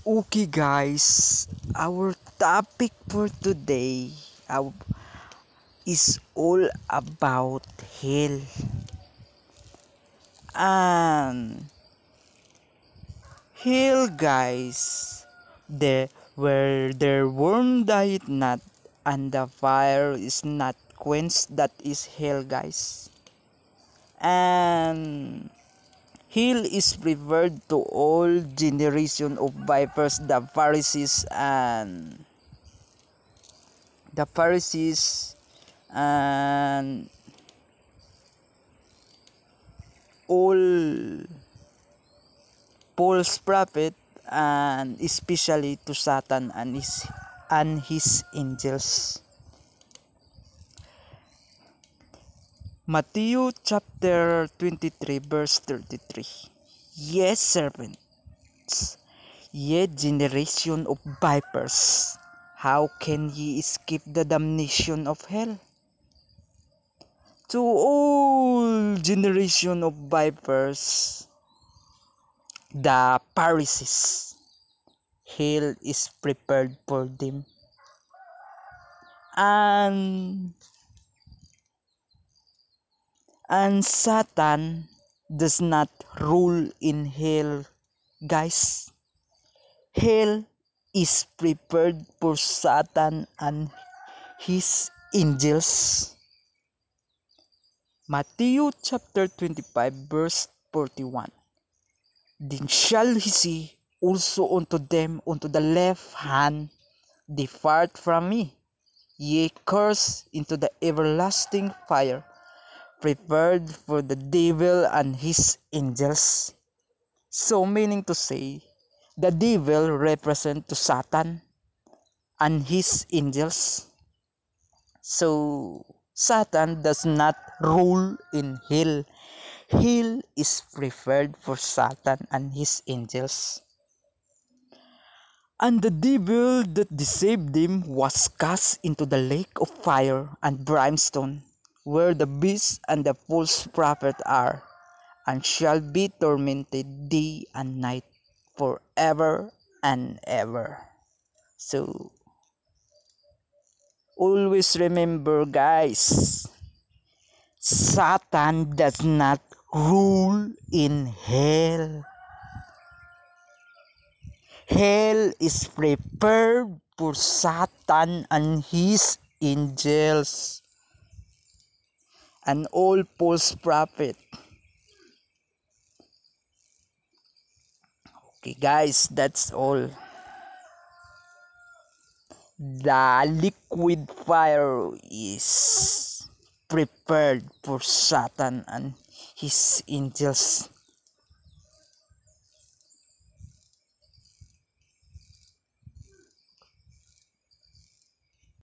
Okay guys, our topic for today uh, is all about hell. And hell guys, there where their worm died not and the fire is not quenched, that is hell guys. And hell is referred to all generation of vipers, the Pharisees and all false prophet, and especially to Satan and his angels. Matthew chapter 23 verse 33. Ye servants, ye generation of vipers, how can ye escape the damnation of hell? To all generation of vipers, the Pharisees, hell is prepared for them. And Satan does not rule in hell, guys. Hell is prepared for Satan and his angels. Matthew chapter 25 verse 41. Then shall he say also unto them unto the left hand, Depart from me, ye cursed, into the everlasting fire, prepared for the devil and his angels. So meaning to say, the devil represent to Satan and his angels. So Satan does not rule in hell. Hell is prepared for Satan and his angels. And the devil that deceived them was cast into the lake of fire and brimstone, where the beast and the false prophet are, and shall be tormented day and night forever and ever. So, always remember guys, Satan does not rule in hell. Hell is prepared for Satan and his angels and all false prophet. Okay guys, that's all. The liquid fire is prepared for Satan and his angels.